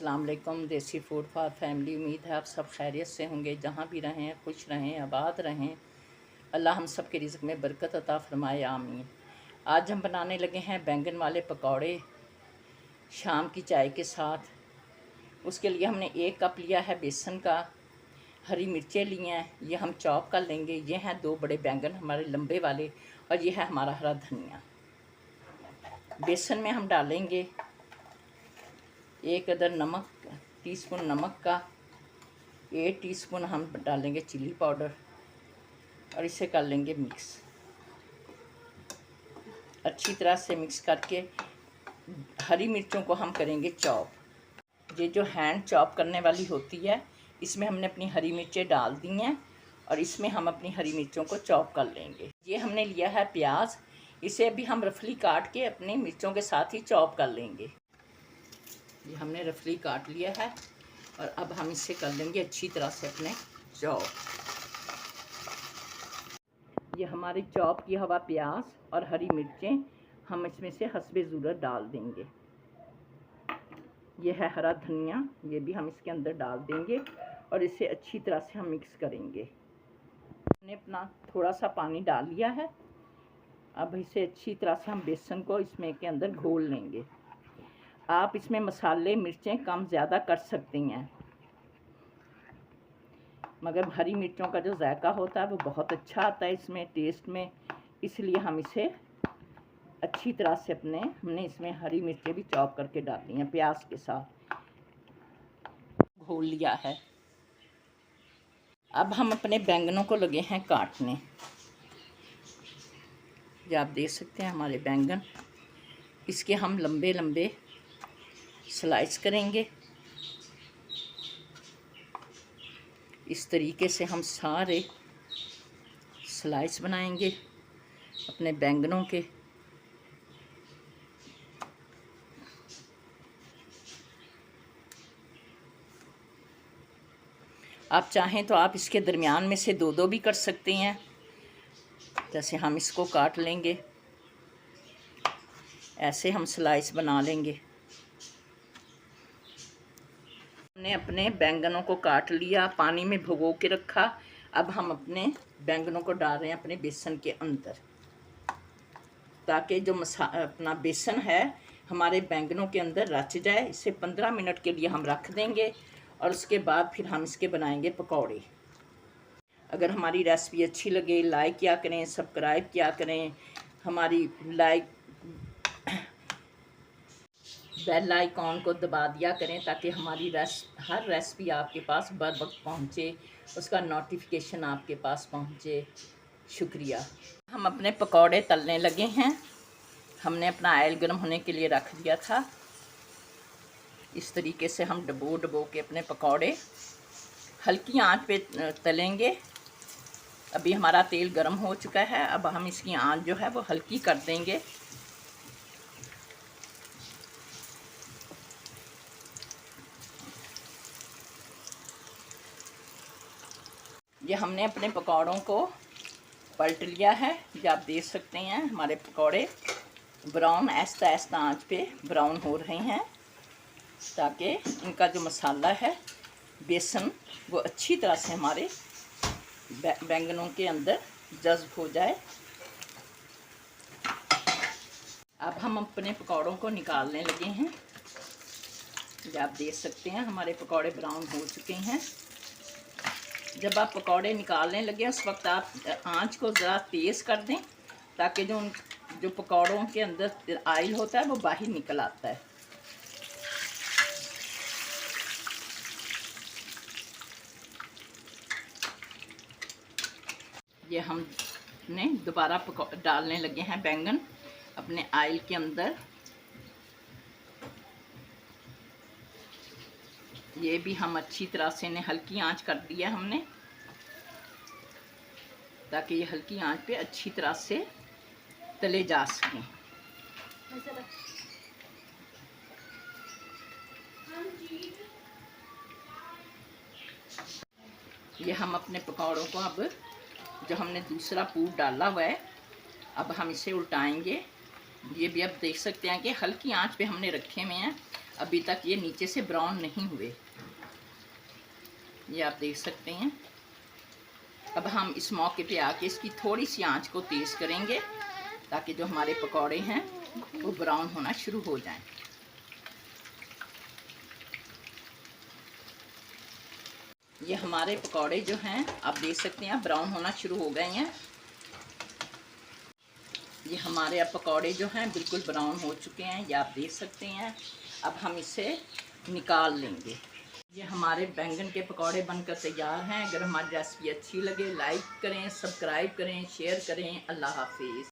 अस्सलाम वालेकुम। देसी फूड फॉर फैमिली। उम्मीद है आप सब खैरियत से होंगे, जहाँ भी रहें खुश रहें, आबाद रहें। अल्लाह हम सब के रिज़्क़ में बरकत अता फ़रमाए, आमीन। आज हम बनाने लगे हैं बैंगन वाले पकौड़े शाम की चाय के साथ। उसके लिए हमने 1 कप लिया है बेसन का, हरी मिर्चें ली हैं, ये हम चॉप कर लेंगे। ये हैं 2 बड़े बैंगन हमारे लंबे वाले, और ये है हमारा हरा धनिया। बेसन में हम डालेंगे 1 अदद नमक, टीस्पून नमक का, 1 टीस्पून हम डालेंगे चिली पाउडर, और इसे कर लेंगे मिक्स। अच्छी तरह से मिक्स करके हरी मिर्चों को हम करेंगे चॉप। ये जो हैंड चॉप करने वाली होती है, इसमें हमने अपनी हरी मिर्चें डाल दी हैं, और इसमें हम अपनी हरी मिर्चों को चॉप कर लेंगे। ये हमने लिया है प्याज, इसे अभी हम रफली काट के अपनी मिर्चों के साथ ही चॉप कर लेंगे। ये हमने रफली काट लिया है, और अब हम इसे कर लेंगे अच्छी तरह से अपने चॉप। ये हमारी चॉप की हुआ प्याज और हरी मिर्चें हम इसमें से हस्बे ज़रूरत डाल देंगे। ये है हरा धनिया, ये भी हम इसके अंदर डाल देंगे, और इसे अच्छी तरह से हम मिक्स करेंगे। हमने अपना थोड़ा सा पानी डाल लिया है। अब इसे अच्छी तरह से हम बेसन को इसमें के अंदर घोल लेंगे। आप इसमें मसाले मिर्चें कम ज़्यादा कर सकती हैं, मगर हरी मिर्चों का जो जायका होता है वो बहुत अच्छा आता है इसमें टेस्ट में, इसलिए हम इसे अच्छी तरह से हमने इसमें हरी मिर्चें भी चॉप करके डाली हैं प्याज के साथ, घोल लिया है। अब हम अपने बैंगनों को लगे हैं काटने। ये आप देख सकते हैं हमारे बैंगन, इसके हम लंबे लंबे स्लाइस करेंगे। इस तरीके से हम सारे स्लाइस बनाएंगे अपने बैंगनों के। आप चाहें तो आप इसके दरमियान में से 2-2 भी कर सकते हैं। जैसे हम इसको काट लेंगे, ऐसे हम स्लाइस बना लेंगे। हमने अपने बैंगनों को काट लिया, पानी में भिगो के रखा। अब हम अपने बैंगनों को डाल रहे हैं अपने बेसन के अंदर, ताकि जो अपना बेसन है हमारे बैंगनों के अंदर रच जाए। इसे 15 मिनट के लिए हम रख देंगे, और उसके बाद फिर हम इसके बनाएंगे पकौड़े। अगर हमारी रेसिपी अच्छी लगे, लाइक किया करें, सब्सक्राइब किया करें, हमारी बेल आइकॉन को दबा दिया करें, ताकि हमारी हर रेसिपी आपके पास बर वक्त पहुँचे, उसका नोटिफिकेशन आपके पास पहुँचे। शुक्रिया। हम अपने पकौड़े तलने लगे हैं। हमने अपना ऑयल गर्म होने के लिए रख दिया था। इस तरीके से हम डबो के अपने पकौड़े हल्की आंच पे तलेंगे। अभी हमारा तेल गर्म हो चुका है, अब हम इसकी आंच जो है वो हल्की कर देंगे। ये हमने अपने पकौड़ों को पलट लिया है। ये आप देख सकते हैं हमारे पकौड़े ब्राउन, आहिस्ता आहिस्ता आंच पे ब्राउन हो रहे हैं, ताकि इनका जो मसाला है बेसन वो अच्छी तरह से हमारे बैंगनों के अंदर जज्ब हो जाए। अब हम अपने पकौड़ों को निकालने लगे हैं। ये आप देख सकते हैं हमारे पकौड़े ब्राउन हो चुके हैं। जब आप पकौड़े निकालने लगे उस वक्त आप आंच को ज़रा तेज़ कर दें, ताकि जो पकौड़ों के अंदर ऑयल होता है वो बाहर निकल आता है। ये हमने दोबारा डालने लगे हैं बैंगन अपने ऑयल के अंदर। ये भी हम अच्छी तरह से इन्हें हल्की आंच कर दिया हमने, ताकि ये हल्की आंच पे अच्छी तरह से तले जा सकें। ये हम अपने पकौड़ों को अब जो हमने दूसरा पूर डाला हुआ है, अब हम इसे उल्टाएंगे। ये भी आप देख सकते हैं कि हल्की आंच पे हमने रखे हुए हैं। अभी तक ये नीचे से ब्राउन नहीं हुए, ये आप देख सकते हैं। अब हम इस मौके पे आके इसकी थोड़ी सी आंच को तेज़ करेंगे ताकि जो हमारे पकौड़े हैं वो ब्राउन होना शुरू हो जाएं। ये हमारे पकौड़े जो हैं आप देख सकते हैं ब्राउन होना शुरू हो गए हैं। ये हमारे अब पकौड़े जो हैं बिल्कुल ब्राउन हो चुके हैं, ये आप देख सकते हैं। अब हम इसे निकाल लेंगे। ये हमारे बैंगन के पकौड़े बनकर तैयार हैं। अगर हमारी रेसिपी अच्छी लगे लाइक करें, सब्सक्राइब करें, शेयर करें। अल्लाह हाफिज़।